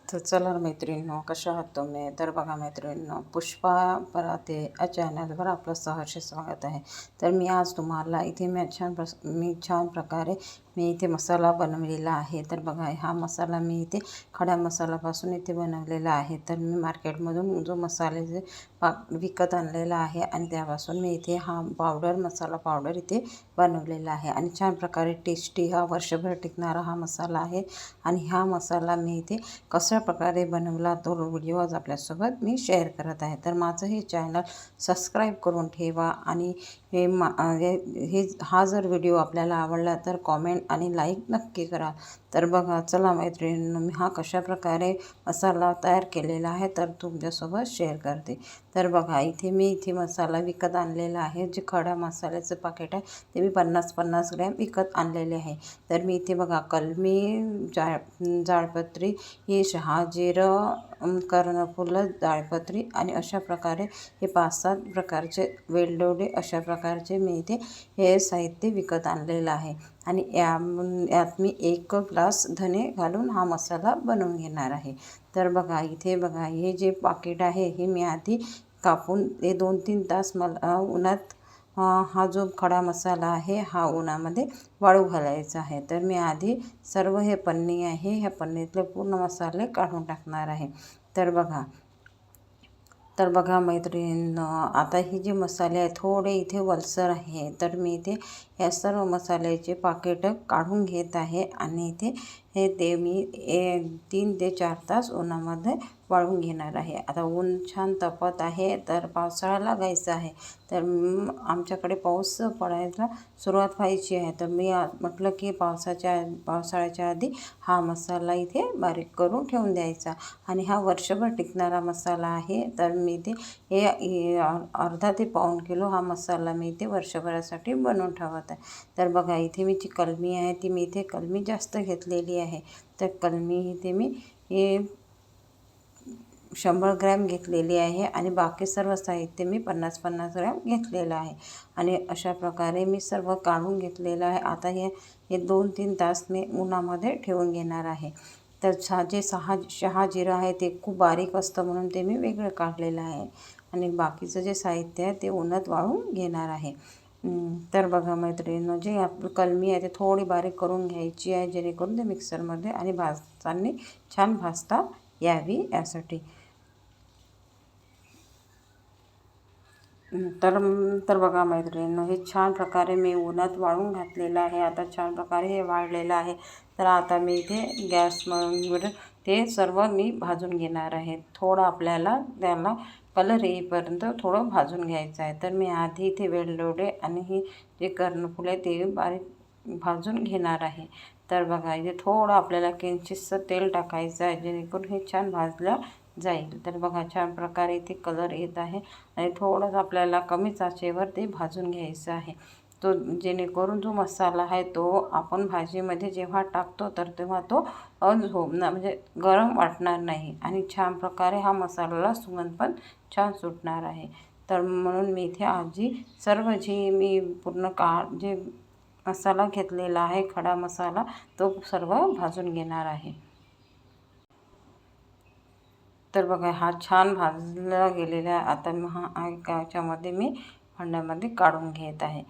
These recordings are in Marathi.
तर चला मैत्रिणींनो, कशा आहात तुम्ही? तर बघा मैत्रिणींनो, पुष्पा पराते या चॅनलवर आपलं सहर्ष स्वागत आहे. तर मी आज तुम्हाला इथे मी छान प्रकारे मी इथे मसाला बनवलेला आहे. तर बघा, हा मसाला मी इथे खडा मसाल्यापासून इथे बनवलेला आहे. तर मी मार्केटमधून जो मसाले जे विकत आणलेला आहे आणि त्यापासून मी इथे हा मसाला पावडर इथे बनवलेला आहे. आणि छान प्रकारे टेस्टी हा वर्षभर टिकणारा हा मसाला आहे. आणि हा मसाला मी इथे कशा प्रकारे बनवला तो व्हिडिओ आज आपल्यासोबत मी शेअर करत आहे. तर माझं हे चॅनल सबस्क्राईब करून ठेवा. आणि हा जर व्हिडिओ आपल्याला आवडला तर कॉमेंट आणि लाईक नक्की करा. तर बघा, चला मैत्रिणींनो, मी हा कशा प्रकारे मसाला तयार केलेला आहे तर तुमच्यासोबत शेअर करते. तर बघा, इथे मसाला विकत आणलेला आहे. जे खडा मसाल्याचं पाकिट आहे ते मी 50-50 ग्रॅम विकत आणलेले आहे. तर मी इथे बघा, कलमी, जाळपत्री, ही शहाजिरं, कर्णफुलं, जाळपत्री आणि अशा प्रकारे हे 5-7 प्रकारचे वेलदोडे अशा प्रकारचे मी इथे हे साहित्य विकत आणलेलं आहे. आणि यात मी 1 ग्लास धने घालून हा मसाला बनवून घेणार आहे. तर बघा, इथे बघा, हे जे पाकिट आहे हे मी आधी कापून ते 2-3 तास मला उन्हात, हा जो खडा मसाला आहे हा उन्हामध्ये वाळू घालायचा आहे. तर मी आधी सर्व हे पन्नी आहे, ह्या पन्नीतले पूर्ण मसाले काढून टाकणार आहे. तर बघा मैत्रिणींनो, आता ही जे मसाले आहेत थोडे इथे वलसर आहे. तर मी इथे या सर्व मसाल्याचे पाकिट काढून घेत आहे. आणि ते मी 3 ते 4 तास उन्हामध्ये वाळून घेणार आहे. आता ऊन छान तपत आहे, तर पावसाळा लागायचा आहे. तर आमच्याकडे पाऊस पडायला सुरुवात व्हायची आहे. तर मी म्हटलं की पावसाळ्याच्या आधी हा मसाला इथे बारीक करून ठेवून द्यायचा. आणि हा वर्षभर टिकणारा मसाला आहे. तर मी अर्धा ते पाऊण किलो हा मसाला मी इथे वर्षभरासाठी बनवून ठेवत आहे. तर बघा, इथे मी जी कलमी आहे ती मी इथे कलमी जास्त घेतलेली आहे. तर कलमी इथे मी 100 ग्रॅम घेतलेली आहे. आणि बाकी सर्व साहित्य मी 50-50 ग्रॅम घेतलेलं आहे. आणि अशा प्रकारे मी सर्व काढून घेतलेलं आहे. आता हे 2-3 तास मी उन्हामध्ये ठेवून घेणार आहे. तर जे शहाजिरं आहे ते खूप बारीक असतं म्हणून ते मी वेगळं काढलेलं आहे. आणि बाकीचं जे साहित्य आहे ते उन्हात वाळून घेणार आहे. तर बघा मैत्रिणींनो, जे आपलं कलमी आहे ते थोडी बारीक करून घ्यायची आहे, जेणेकरून ते मिक्सरमध्ये आणि भाजताना छान भाजता यावी यासाठी. तर बघा मैत्रिणींनो, हे छान प्रकारे मी उन्हात वाळून घातलेलं आहे. आता छान प्रकारे हे वाळलेलं आहे. तर आता मी इथे गॅसवर ते सर्व मी भाजून घेणार आहे. थोडं आपल्याला त्याला कलर येईपर्यंत थोडं भाजून घ्यायचं आहे. तर मी आधी इथे वेलदोडे आणि ही जे कर्णफुले ते बारीक भाजून घेणार आहे. तर बघा, इथे थोडं आपल्याला किंचितसं तेल टाकायचं आहे, जेणेकरून हे छान भाजलं जाईल. तर बघा, छान प्रकारे इथे कलर येत आहे. आणि थोडंच आपल्याला कमीच आचेवर ते भाजून घ्यायचं आहे. जेणेकरून जो मसाला आहे तो आपण भाजीमध्ये जेव्हा टाकतो तर तेव्हा तो म्हणजे गरम वाटणार नाही. आणि छान प्रकारे हा मसाल्याला सुगंध पण छान सुटणार आहे. तर म्हणून मी इथे आधी सर्व जी मी पूर्ण जे मसाला घेतलेला आहे खडा मसाला तो सर्व भाजून घेणार आहे. तर बघा, हा छान भाजला गेलेला आहे. आता हा याच्यामध्ये मी भांड्यामध्ये काढून घेत आहे.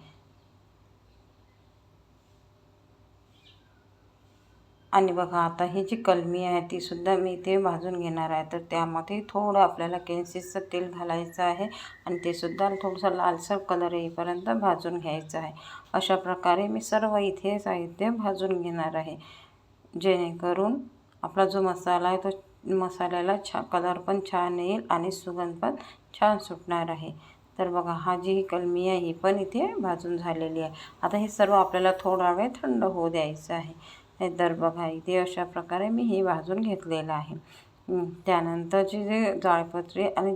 आणि बघा, आता ही जी कलमी आहे ती सुद्धा मी इथे भाजून घेणार आहे. तर त्यामध्ये थोडं आपल्याला किंचितसं तेल घालायचं आहे आणि ते सुद्धा थोडंसं लालसर कलर येईपर्यंत भाजून घ्यायचं आहे. अशा प्रकारे मी सर्व इथे साहित्य भाजून घेणार आहे, जेणेकरून आपला जो मसाला आहे तो मसाल्याला कलर पण छान येईल आणि सुगंध पण छान सुटणार आहे. तर बघा, हा जी कलमी आहे ही पण इथे भाजून झालेली आहे. आता हे सर्व आपल्याला थोडा वेळ थंड होऊ द्यायचं आहे. तर बघा, इथे अशा प्रकारे मी हे भाजून घेतलेलं आहे. त्यानंतरचे जे जाळपत्री आणि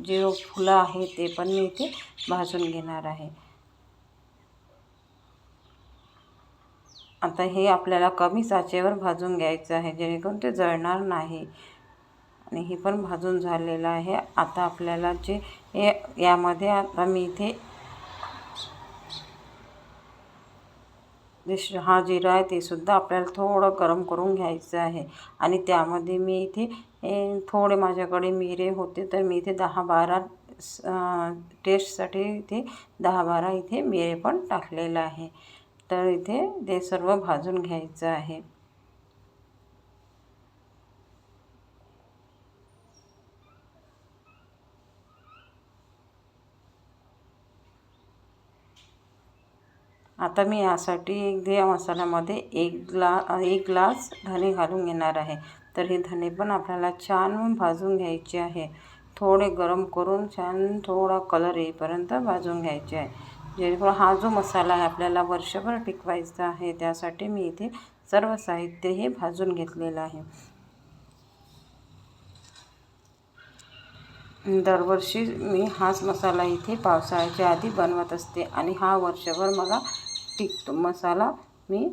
जे फुलं आहे ते पण मी इथे भाजून घेणार आहे. आता हे आपल्याला कमी आचेवर भाजून घ्यायचं आहे, जेणेकरून ते जळणार नाही. आणि हे पण भाजून झालेलं आहे. आता आपल्याला यामध्ये आता मी इथे हा जिरा आहे ते सुद्धा आपल्याला थोडं गरम करून घ्यायचं आहे. आणि त्यामध्ये मी इथे थोडे माझ्याकडे मिरे होते तर मी इथे 10-12 टेस्टसाठी इथे 10-12 इथे मिरे पण टाकलेलं आहे. तर इथे ते सर्व भाजून घ्यायचं आहे. आता मी यासाठी या मसाल्यामध्ये एक ग्लास धणे घालून घेणार आहे. तर हे धणे पण आपल्याला छान भाजून घ्यायचे आहे. थोडे गरम करून छान थोडा कलर येईपर्यंत भाजून घ्यायचे आहे. जेणेकरून हा जो मसाला आहे आपल्याला वर्षभर टिकवायचा आहे, त्यासाठी मी इथे सर्व साहित्य हे भाजून घेतलेलं आहे. दरवर्षी मी हाच मसाला इथे पावसाळ्याच्या आधी बनवत असते आणि हा वर्षभर मला टिकतो मसाला मी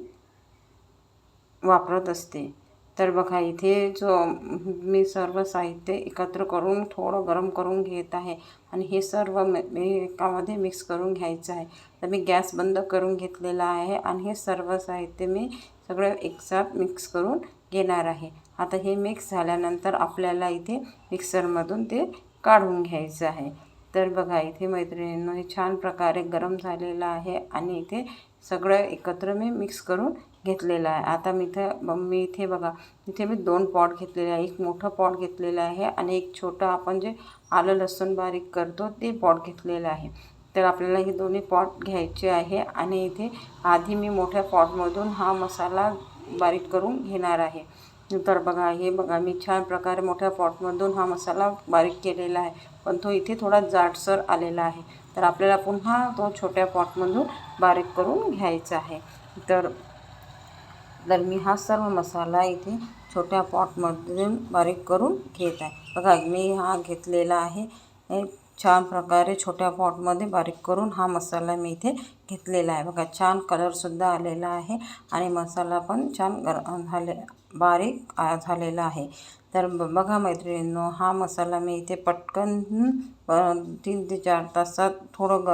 वापरत असते. तर बघा इथे जो मी सर्व साहित्य एकत्र करून थोडं गरम करून घेत आहे आणि हे सर्व मी एकामध्ये मिक्स करून घ्यायचं आहे. तर मी गॅस बंद करून घेतलेला आहे आणि हे सर्व साहित्य मी सगळं एकसाथ मिक्स करून घेणार आहे. आता हे मिक्स झाल्यानंतर आपल्याला इथे मिक्सरमधून ते काढून घ्यायचं आहे. तर बघा इथे मैत्रिणींनो हे छान प्रकारे गरम झालेलं आहे आणि इथे सगळं एकत्र मी मिक्स करून घेतलेलं आहे. आता मी इथे बघा इथे मी 2 पॉट घेतलेले आहे. एक मोठं पॉट घेतलेलं आहे आणि एक छोटं आपण जे आलं लसूण बारीक करतो ते पॉट घेतलेलं आहे. तर आपल्याला हे दोन्ही पॉट घ्यायचे आहे आणि इथे आधी मी मोठ्या पॉटमधून हा मसाला बारीक करून घेणार आहे. तर बघा हे बघा मी छान प्रकारे मोठ्या पॉटमधून हा मसाला बारीक केलेला आहे, पण तो इथे थोडा जाडसर आलेला आहे. तर आपल्याला पुन्हा तो छोट्या पॉटमधून बारीक करून घ्यायचा आहे. तर मी हा सर्व मसाला इथे छोट्या पॉटमधून बारीक करून घेत आहे. बघा मी हा घेतलेला आहे छान प्रकारे छोट्या पॉटमध्ये बारीक करून हा मसाला मी इथे घेतलेला आहे. बघा छान कलरसुद्धा आलेला आहे आणि मसाला पण छान बारीक झालेला आहे. तर बघा मैत्रिणींनो हा मसाला मी इथे पटकन 3 ते 4 तासात थोडं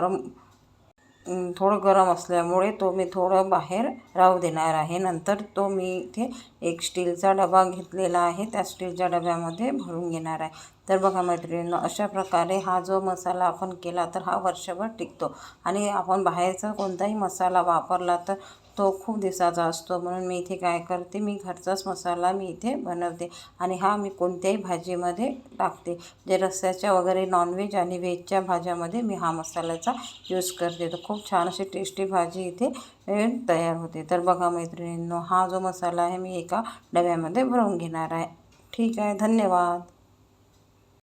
गरम असल्यामुळे तो मी थोडं बाहेर राहू देणार आहे. नंतर तो मी इथे एक स्टीलचा डबा घेतलेला आहे, त्या स्टीलच्या डब्यामध्ये भरून घेणार आहे. तर बघा मैत्रिणींनो अशा प्रकारे हा जो मसाला आपण केला तर हा वर्षभर टिकतो आणि आपण बाहेरचा कोणताही मसाला वापरला तर तो खूप दिवसाचा असतो. म्हणून मी इथे काय करते, मी घरचाच मसाला मी इथे बनवते आणि हा मी कोणत्याही भाजीमध्ये टाकते. जे रस्स्याच्या वगैरे नॉनव्हेज आणि व्हेजच्या भाज्यामध्ये मी हा मसाल्याचा यूज करते. तर खूप छान अशी टेस्टी भाजी इथे तयार होते. तर बघा मैत्रिणींनो हा जो मसाला आहे मी एका डब्यामध्ये भरून घेणार आहे. ठीक आहे, धन्यवाद.